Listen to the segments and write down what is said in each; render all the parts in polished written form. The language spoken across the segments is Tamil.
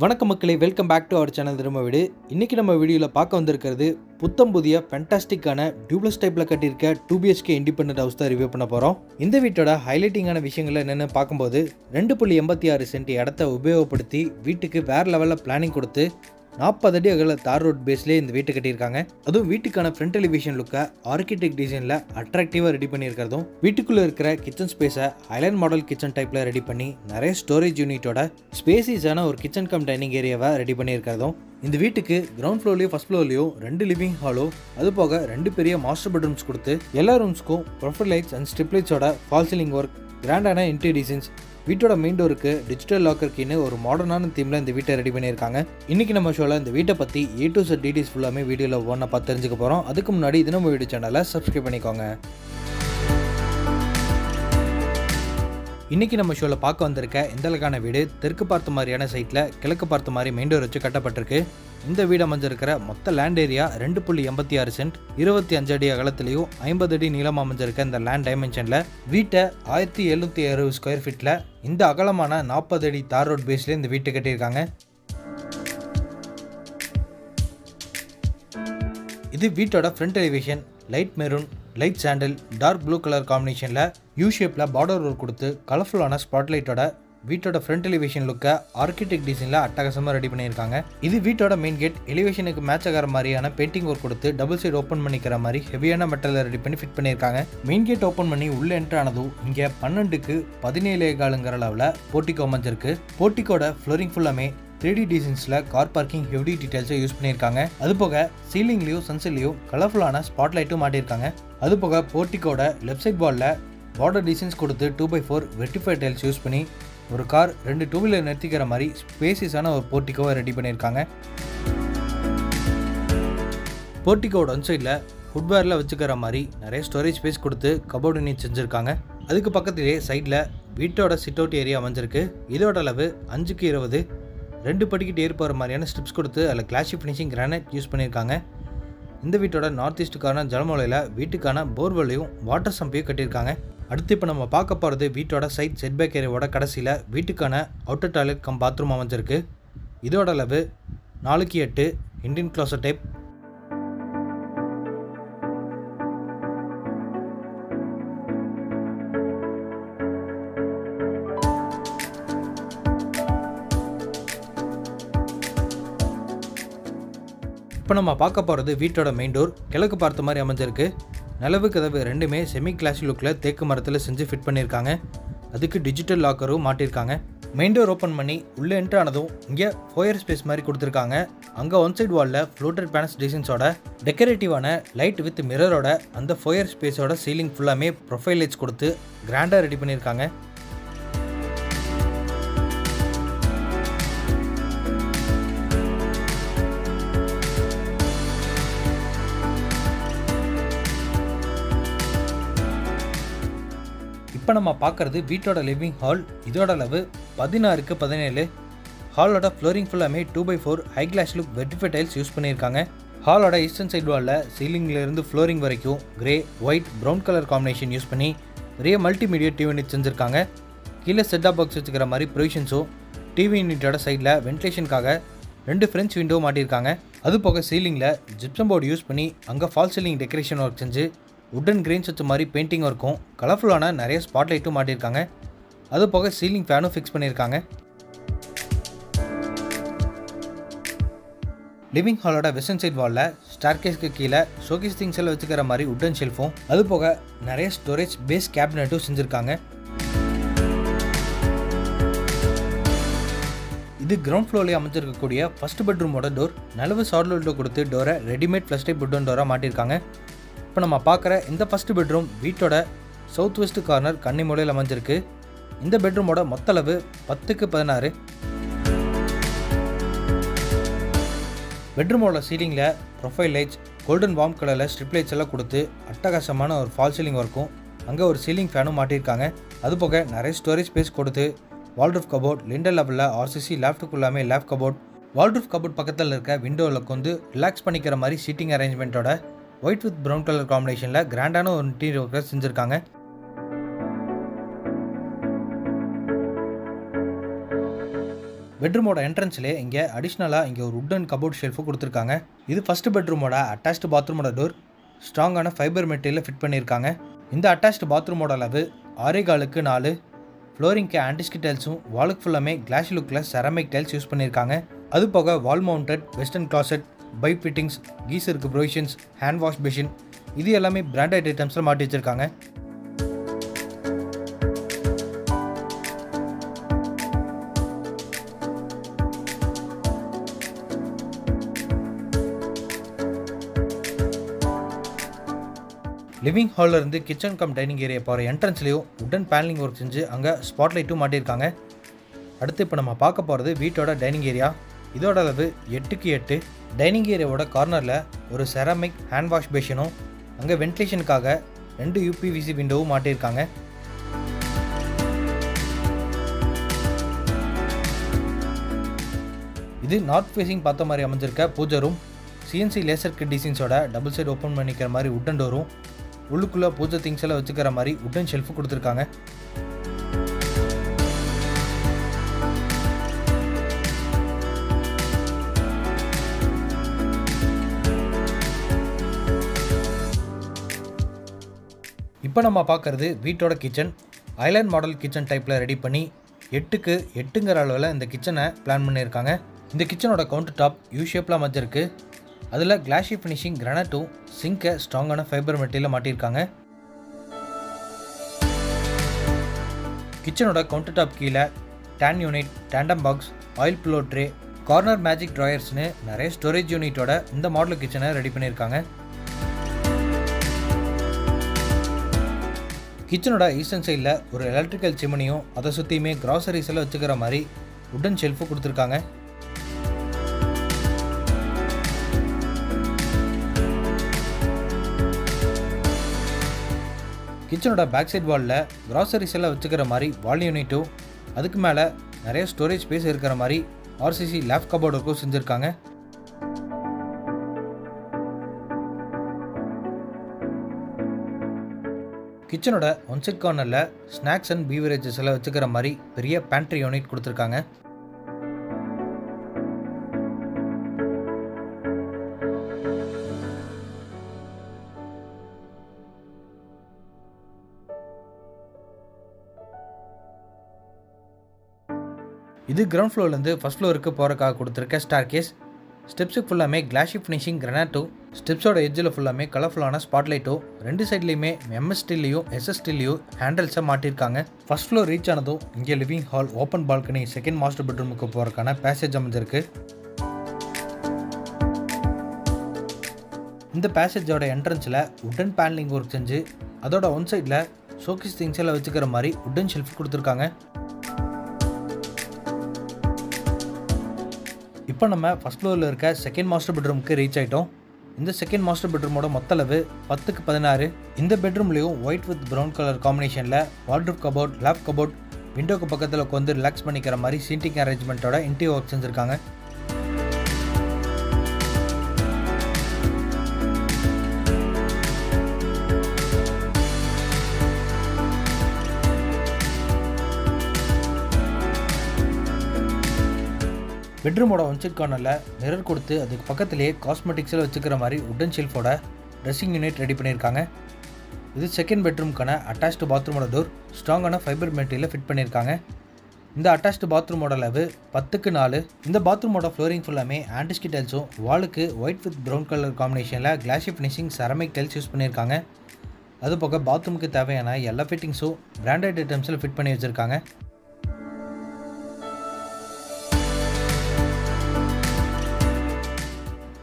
வணக்கம் மக்களே, welcome back to our channel திரும்ப வீடு. இன்றைக்கி நம்ம வீடியோவில் பார்க்க வந்திருக்கிறது புத்தம் புதிய ஃபேண்டாஸ்டிக்கான டியூப்லெஸ் டைப்பில் கட்டியிருக்க 2BHK இண்டிபெண்டன்ட் ஹவுஸ் தான் ரிவ்யூ பண்ண போகிறோம். இந்த வீட்டோட ஹைலைட்டிங்கான விஷயங்கள் என்னென்னு பார்க்கும்போது 2.86 சென்ட் இடத்த உபயோகப்படுத்தி வீட்டுக்கு வேறு லெவலில் பிளானிங் கொடுத்து 40 அடி அகல தார் ரோட் பேஸ்லேயே இந்த வீட்டை கட்டியிருக்காங்க. அதுவும் வீட்டுக்கான ஃப்ரண்ட் எலிவேஷன் லுக்கை ஆர்கிடெக்ட் டிசைனில் அட்ராக்டிவாக ரெடி பண்ணியிருக்கிறதும், வீட்டுக்குள்ளே இருக்கிற கிச்சன் ஸ்பேஸை ஹைலைண்ட் மாடல் கிச்சன் டைப்பில் ரெடி பண்ணி நிறைய ஸ்டோரேஜ் யூனிட்டோட ஸ்பேசிஸான ஒரு கிச்சன் கம் டைனிங் ஏரியாவை ரெடி பண்ணியிருக்கிறதும், இந்த வீட்டுக்கு கிரவுண்ட் ஃப்ளோர்லேயும் ஃபர்ஸ்ட் ஃப்ளோர்லேயும் 2 லிவிங் ஹாலோ, அது போக 2 பெரிய மாஸ்டர் பெட்ரூம்ஸ் கொடுத்து எல்லா ரூம்ஸ்க்கும் ப்ரொஃபைல் லைட்ஸ் அண்ட் ஸ்ட்ரிப் லைட்ஸோட ஃபால் சீலிங் ஒர்க், கிராண்டான இன்டீரியர் டிசைன்ஸ், வீட்டோட மெயின் டோருக்கு டிஜிட்டல் லாக்கர் கீன்னு ஒரு மாடர்னான தீமில் இந்த வீட்டை ரெடி பண்ணியிருக்காங்க. இன்றைக்கி நம்ம ஷோவில் இந்த வீட்டை பற்றி A to Z டீடைல்ஸ் ஃபுல்லாமே வீடியோவில் ஒவ்வொன்றா பார்த்து தெரிஞ்சுக்க போகிறோம். அதுக்கு முன்னாடி இது நம்ம வீடியோ சேனலை சப்ஸ்கிரைப் பண்ணிக்கோங்க. இன்றைக்கி நம்ம ஷோவில் பார்க்க வந்திருக்க இந்த அழகான வீடு தெற்கு பார்த்த மாதிரியான சைட்டில் கிழக்கு பார்த்த மாதிரி மெயின் டோர் வச்சு கட்டப்பட்டிருக்கு. இந்த வீடு அமைஞ்சிருக்கிற மொத்த லேண்ட் ஏரியா 2.86 சென்ட், 25 அடி அகலத்திலையும் 50 அடி நீளம் அமைஞ்சிருக்க இந்த லேண்ட் டைமென்ஷனில் வீட்டை 1760 ஸ்கொயர் ஃபீட்டில் இந்த அகலமான 40 அடி தார் ரோட் பேஸில் இந்த வீட்டை கட்டியிருக்காங்க. இது வீட்டோட front elevation light maroon, light sandal, dark blue colour காம்பினேஷனில் யூ ஷேப்பில் பார்டர் ஒர்க் கொடுத்து கலர்ஃபுல்லான ஸ்பாட்லைட்டோட வீட்டோட ஃப்ரண்ட் எலிவேஷன் லுக்கை ஆர்கிடெக்ட் டிசைனில் அட்டகாசமாக ரெடி பண்ணியிருக்காங்க. இது வீட்டோட மெயின் கேட் எலிவேஷனுக்கு மேட்ச் ஆகிற மாதிரியான பெயிண்டிங் ஒர்க் கொடுத்து டபுள் சைடு ஓப்பன் பண்ணிக்கிற மாதிரி ஹெவியான மெட்டலில் ரெடி பண்ணி ஃபிட் பண்ணியிருக்காங்க. மெயின் கேட் ஓப்பன் பண்ணி உள்ளே என்ட்ரு ஆனதும் இங்கே 12க்கு 17.4 அளவில் போர்ட்டிகோ அமைஞ்சிருக்கு. போர்ட்டிகோட ஃப்ளோரிங் ஃபுல்லாமே 3D டிசைன்ஸில் கார் பார்க்கிங் ஹெவி டீடைல்ஸை யூஸ் பண்ணியிருக்காங்க. அதுபோக சீலிங்லேயும் சன்சிலையும் கலர்ஃபுல்லான ஸ்பாட் லைட்டும் மாட்டியிருக்காங்க. அதுபோக போர்ட்டிகோட லெஃப்ட் சைட் வாலில் பார்டர் டிசைன்ஸ் கொடுத்து 2x4 வெர்டிஃபைட் டைல்ஸ் யூஸ் பண்ணி ஒரு கார் 2 டூ வீலர் நிறுத்திக்கிற மாதிரி ஸ்பேசிஸான ஒரு போர்ட்டிகோவை ரெடி பண்ணியிருக்காங்க. போர்ட்டிகோட ஒன் சைடில் ஃபுட்வேரில் வச்சுக்கிற மாதிரி நிறைய ஸ்டோரேஜ் ஸ்பேஸ் கொடுத்து கபோர்டு யூனிட் செஞ்சுருக்காங்க. அதுக்கு பக்கத்திலே சைடில் வீட்டோட சிட் அவுட் ஏரியா அமைஞ்சிருக்கு. இதோட அளவு 5க்கு 20, 2 படிக்கிட்டு ஏறி போகிற மாதிரியான ஸ்டெப்ஸ் கொடுத்து அதில் கிளாஷி ஃபினிஷிங் கிரானைட் யூஸ் பண்ணியிருக்காங்க. இந்த வீட்டோட நார்த் ஈஸ்ட்டுக்கான ஜலமலையில் வீட்டுக்கான போர்வெல்லையும் வாட்டர் சம்பையும் கட்டியிருக்காங்க. அடுத்து இப்போ நம்ம பார்க்க போகிறது வீட்டோட சைட் செட்பேக் ஏரியாவோட கடைசியில் வீட்டுக்கான அவுட்டர் டாய்லெட் கம் பாத்ரூம் அமைஞ்சிருக்கு. இதோட அளவு 4க்கு 8 இண்டியன் க்ளோசட் டைப். இப்போ நம்ம பார்க்க போகிறது வீட்டோட மெயின் டோர் கிழக்கு பார்த்த மாதிரி அமைஞ்சிருக்கு. நிலவு கதவு ரெண்டுமே செமி கிளாசி லுக்கில் தேக்கு மரத்தில் செஞ்சு ஃபிட் பண்ணியிருக்காங்க. அதுக்கு டிஜிட்டல் லாக்கரும் மாட்டியிருக்காங்க. மெயின் டோர் ஓப்பன் பண்ணி உள்ளே என்ட்ரு ஆனதும் இங்கே ஃபோயர் ஸ்பேஸ் மாதிரி கொடுத்துருக்காங்க. அங்கே ஒன் சைட் வாலில் ஃப்ளோட்டட் பேனல்ஸ் டிசைன்ஸோட டெக்கரேட்டிவான லைட் வித் மிரரோட அந்த ஃபோயர் ஸ்பேஸோட சீலிங் ஃபுல்லாமே ப்ரொஃபைல் லைட்ஸ் கொடுத்து கிராண்டாக ரெடி பண்ணியிருக்காங்க. இப்போ நம்ம பார்க்குறது வீட்டோட லிவிங் ஹால். இதோட அளவு 16க்கு 17. ஹாலோட ஃப்ளோரிங் ஃபுல்லாமே 2x4 high class look vitrified tiles use பண்ணியிருக்காங்க. ஹாலோட ஈஸ்டர்ன் சைட் வாலில் சீலிங்லேருந்து ஃப்ளோரிங் வரைக்கும் grey, white, brown colour combination use பண்ணி பெரிய மல்டிமீடியா டிவி யூனிட் செஞ்சுருக்காங்க. கீழே செட்டாப் பாக்ஸ் வச்சுக்கிற மாதிரி ப்ரொவிஷன்ஸும், டிவி யூனிட்டோட சைடில் வென்டிலேஷனுக்காக 2 ஃப்ரெஞ்ச் விண்டோ மாட்டியிருக்காங்க. அது போக சீலிங்கில் ஜிப்சம் போர்டு யூஸ் பண்ணி அங்கே ஃபால் சீலிங் டெக்கரேஷன் ஒர்க் செஞ்சு உட்டன் கிரீன்ஸ் வச்ச மாதிரி பெயிண்டிங் ஒர்க்கும் கலர்ஃபுல்லான நிறைய ஸ்பாட் லைட்டும் மாட்டியிருக்காங்க. அது போக சீலிங் ஃபேனும் ஃபிக்ஸ் பண்ணியிருக்காங்க. லிவிங் ஹாலோட வெஸ்டர்ன் சைட் வாலில் ஸ்டார்கேஸ்க்கு கீழே ஷோகேஸ் திங்ஸ் எல்லாம் வச்சுக்கிற மாதிரி உட்டன் ஷெல்ஃபும், அது போக நிறைய ஸ்டோரேஜ் பேஸ் கேபினட்டும் செஞ்சுருக்காங்க. இது கிரவுண்ட் ஃப்ளோர்லேயே அமைச்சிருக்கக்கூடிய ஃபர்ஸ்ட் பெட்ரூமோட டோர். நிலவு சார்லோட்டோ கொடுத்து டோரை ரெடிமேட் ஃப்ளஷ் டைப் உட்டன் டோராக மாட்டியிருக்காங்க. இப்போ நம்ம பார்க்குற இந்த ஃபஸ்ட்டு பெட்ரூம் வீட்டோட சவுத் வெஸ்ட் கார்னர் கன்னி மூலையில் அமைஞ்சிருக்கு. இந்த பெட்ரூமோட மொத்த அளவு 10க்கு 16. பெட்ரூமோட சீலிங்கில் ப்ரொஃபைல் லைட்ஸ், கோல்டன் வார்ம் கலரில் ஸ்ட்ரிப் லைட்ஸ் எல்லாம் கொடுத்து அட்டகாசமான ஒரு ஃபால் சீலிங் ஒர்க்கும் அங்கே ஒரு சீலிங் ஃபேனும் மாட்டியிருக்காங்க. அதுபோக நிறைய ஸ்டோரேஜ் ஸ்பேஸ் கொடுத்து வால்ரூஃப் கபோர்ட், லிண்டர் லெவலில் RCC லேஃப்ட்டுக்குள்ளாமே லேஃப்ட் கபோர்ட், வால்ரூஃப் கபோர்ட் பக்கத்தில் இருக்க விண்டோவில் வந்து ரிலாக்ஸ் பண்ணிக்கிற மாதிரி சீட்டிங் அரேஞ்ச்மெண்ட்டோட ஒயிட் வித் ப்ரௌன் கலர் காம்பினேஷனில் கிராண்டான ஒரு இன்டீரியர் ஒர்க்கை செஞ்சுருக்காங்க. பெட்ரூமோட என்ட்ரன்ஸ்லேயே இங்கே அடிஷ்னலாக இங்கே ஒரு வுட் அண்ட் கபோர்ட் ஷெல்ஃபு கொடுத்துருக்காங்க. இது ஃபஸ்ட்டு பெட்ரூமோட அட்டாச்டு பாத்ரூமோட டோர் ஸ்ட்ராங்கான ஃபைபர் மெட்டீரியலில் ஃபிட் பண்ணியிருக்காங்க. இந்த அட்டாச்டு பாத்ரூமோட அளவு 6x4. ஃப்ளோரிங்க்கு ஆன்டிஸ்கி டைல்ஸும் வாலுக்கு ஃபுல்லாமே கிளாஸ் லுக்கில் செராமிக் டைல்ஸ் யூஸ் பண்ணியிருக்காங்க. அது போக wall mounted western closet, pipe fittings, கீசருக்கு ப்ரொவிஷன்ஸ், ஹேண்ட் வாஷ் பேஷின் இது எல்லாமே பிராண்டட் ஐட்டம்ஸில் மாட்டி வச்சுருக்காங்க. லிவிங் ஹாலில் இருந்து கிச்சன் கம் டைனிங் ஏரியா போகிற என்ட்ரன்ஸ்லேயும் வுடன் பேனலிங் ஒர்க் செஞ்சு அங்கே ஸ்பாட்லைட்டும் மாட்டியிருக்காங்க. அடுத்து இப்போ நம்ம பார்க்க போகிறது வீட்டோட டைனிங் ஏரியா. இதோட அளவு 8x8. டைனிங் ஏரியாவோட கார்னரில் ஒரு செராமிக் ஹேண்ட் வாஷ் பேஷனும் அங்கே வென்டிலேஷனுக்காக 2 UPVC விண்டோவும் மாட்டியிருக்காங்க. இது நார்த் ஃபேஸிங் பார்த்த மாதிரி அமைஞ்சிருக்க பூஜை ரூம். CNC லேசர் கிட் டிசைன்ஸோட டபுள் சைடு ஓப்பன் பண்ணிக்கிற மாதிரி வுட்டன் டோரும் உள்ளுக்குள்ளே பூஜை திங்ஸ் எல்லாம் வச்சுக்கிற மாதிரி வுட்டன் ஷெல்ஃபு கொடுத்துருக்காங்க. இப்போ நம்ம பார்க்குறது வீட்டோட கிச்சன். ஐலாண்ட் மாடல் கிச்சன் டைப்பில் ரெடி பண்ணி 8x8ங்கிற அளவில் இந்த கிச்சனை பிளான் பண்ணியிருக்காங்க. இந்த கிச்சனோட கவுண்டர் டாப் யூ ஷேப்பில் அமைஞ்சிருக்கு. அதில் கிளாஷி ஃபினிஷிங் கிரானைட்டும் சிங்கை ஸ்ட்ராங்கான ஃபைபர் மெட்டீரியலில் மாட்டியிருக்காங்க. கிச்சனோட கவுண்டர் டாப் கீழே டேன் யூனிட், டேண்டம் பாக்ஸ், ஆயில் பில்லோ ட்ரே, கார்னர் மேஜிக் ட்ராயர்ஸ்னு நிறைய ஸ்டோரேஜ் யூனிட்டோட இந்த மாடல் கிச்சனை ரெடி பண்ணியிருக்காங்க. கிச்சனோட ஈஸ்டர்ன் சைடில் ஒரு எலக்ட்ரிக்கல் சிம்னியும் அதை சுற்றியுமே கிராசரிஸ் எல்லாம் வச்சுக்கிற மாதிரி வுடன் ஷெல்ஃபு கொடுத்துருக்காங்க. கிச்சனோட பேக் சைட் வாலில் கிராசரிஸ் எல்லாம் வச்சுக்கிற மாதிரி வால் யூனிட்டும் அதுக்கு மேலே நிறைய ஸ்டோரேஜ் ஸ்பேஸ் இருக்கிற மாதிரி RCC லேப் கபோர்டுக்கும் செஞ்சுருக்காங்க. கிச்சனோட ஒன் சைட் கார்னரில் ஸ்நாக்ஸ் அண்ட் பீவரேஜஸ் எல்லாம் வச்சுக்கிற மாதிரி பெரிய பேண்ட்ரி யூனிட் கொடுத்துருக்காங்க. இது கிரவுண்ட் ஃப்ளோர்லேருந்து ஃபஸ்ட் ஃப்ளோருக்கு போகிறக்காக கொடுத்துருக்க ஸ்டார் கேஸ். ஸ்டெப்ஸுக்கு ஃபுல்லாமே கிளாஷி ஃபினிஷிங் கிரானைட்டும் ஸ்டெப்ஸோட எட்ஜில் ஃபுல்லாமே கலர்ஃபுல்லான ஸ்பாட்லைட்டும் 2 சைட்லேயுமே MS ஸ்டீல்லையும் SS ஸ்டீல்லையும் ஹேண்டல்ஸை மாட்டியிருக்காங்க. ஃபஸ்ட் ஃப்ளோர் ரீச் ஆனதும் இங்கே living hall, open balcony, second master பெட்ரூமுக்கு போகிறக்கான பேசேஜ் அமைஞ்சிருக்கு. இந்த பேசேஜோட என்ட்ரன்ஸில் வுடன் பேனலிங் ஒர்க் செஞ்சு அதோட ஒன் சைடில் ஷோகேஸ் திங்ஸ் எல்லாம் வச்சுக்கிற மாதிரி வுடன் ஷெல்ஃப் கொடுத்துருக்காங்க. இப்போ நம்ம ஃபஸ்ட் ஃப்ளோரில் இருக்க செகண்ட் மாஸ்டர் பெட்ரூமுக்கு ரீச் ஆகிட்டோம். இந்த செகண்ட் மாஸ்டர் பெட்ரூமோட மொத்த அளவு 10x16. இந்த பெட்ரூம்லேயும் ஒயிட் வித் ப்ரௌன் கலர் காம்பினேஷனில் வார்ட்ரோப் கபோர்ட், லேப் கபோர்ட், விண்டோக்கு பக்கத்தில் உட்காந்து ரிலாக்ஸ் பண்ணிக்கிற மாதிரி சீட்டிங் அரேஞ்ச்மெண்ட்டோட இன்டீரியர் ஒர்க் செஞ்சுருக்காங்க. பெட்ரூமோட ஒன் சைட் கார்னரில் மிரர் கொடுத்து அதுக்கு பக்கத்துலேயே காஸ்மெட்டிக்ஸில் வச்சுக்கிற மாதிரி வுடன் ஷெல்ஃபோட ட்ரெஸ்ஸிங் யூனிட் ரெடி பண்ணியிருக்காங்க. இது செகண்ட் பெட்ரூம்க்கான அட்டாச்டு பாத்ரூமோட டோர் ஸ்ட்ராங்கான ஃபைபர் மெட்டீரியலில் ஃபிட் பண்ணியிருக்காங்க. இந்த அட்டாச்டு பாத்ரூமோட அளவு 10x4. இந்த பாத்ரூமோட ஃப்ளோரிங் ஃபுல்லாமே ஆன்டிஸ்கி டைல்ஸும் வாலுக்கு ஒயிட் வித் ப்ரௌன் கலர் காம்பினேஷனில் glossy finishing ceramic tiles use பண்ணியிருக்காங்க. அதுபோக பாத்ரூமுக்கு தேவையான எல்லா ஃபிட்டிங்ஸும் பிராண்டட் ஐட்டம்ஸில் ஃபிட் பண்ணி வச்சுருக்காங்க.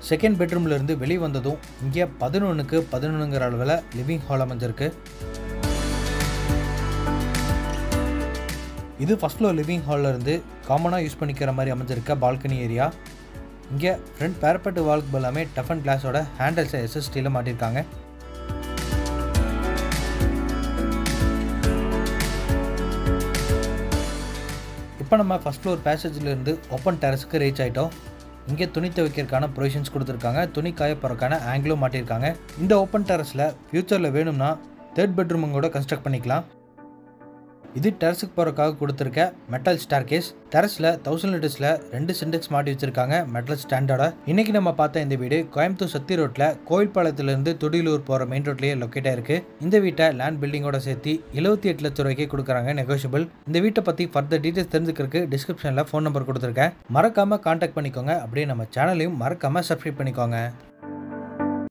செகண்ட் பெட்ரூம்லேருந்து வெளியே வந்ததும் இங்கே 11x11ங்கிற அளவில் லிவிங் ஹால் அமைஞ்சிருக்கு. இது ஃபஸ்ட் ஃப்ளோர் லிவிங் ஹாலில் இருந்து காமனாக யூஸ் பண்ணிக்கிற மாதிரி அமைஞ்சிருக்க பால்கனி ஏரியா. இங்கே ஃப்ரண்ட் பேரப்பெட் வால்க்கு எல்லாமே டஃப் அண்ட் கிளாஸோட ஹேண்டல்ஸை SS ஸ்டீலில் மாட்டியிருக்காங்க. இப்போ நம்ம ஃபஸ்ட் ஃப்ளோர் பேசேஜ்லேருந்து ஓப்பன் டெரஸுக்கு ரீச் ஆகிட்டோம். இங்கே துணி துவைக்கிறதுக்கான ப்ரொவிஷன்ஸ் கொடுத்துருக்காங்க. துணி காய போகிறக்கான ஆங்கிளும் மாட்டியிருக்காங்க. இந்த ஓப்பன் டெரஸில் ஃப்யூச்சரில் வேணும்னா 3rd பெட்ரூமும் கூட கன்ஸ்ட்ரக்ட் பண்ணிக்கலாம். இது டெரஸுக்கு போறதுக்காக கொடுத்துருக்க மெட்டல் ஸ்டார் கேஸ். டெரஸ்ல 1000 லிட்டர்ஸ்ல 2 சிண்டெக்ஸ் மாட்டி வச்சிருக்காங்க மெட்டல் ஸ்டாண்டோட. இன்னைக்கு நம்ம பார்த்த இந்த வீடு கோயம்புத்தூர் சக்தி ரோட்ல கோயில்பாளையத்துல இருந்து துடியலூர் போற மெயின் ரோட்லயே லொக்கேட் ஆயிருக்கு. இந்த வீட்டை லேண்ட் பில்டிங்கோட சேர்த்து 78 லட்சம் ரூபாய்க்கு கொடுக்குறாங்க, நெகோஷியபிள். இந்த வீட்டை பத்தி ஃபர்தர் டீடைல்ஸ் தெரிஞ்சுக்கிறதுக்கு டிஸ்கிரிப்ஷன்ல ஃபோன் நம்பர் கொடுத்துருக்கேன், மறக்காம கான்டாக்ட் பண்ணிக்கோங்க. அப்படியே நம்ம சேனலையும் மறக்காம சப்ஸ்கிரைப் பண்ணிக்கோங்க.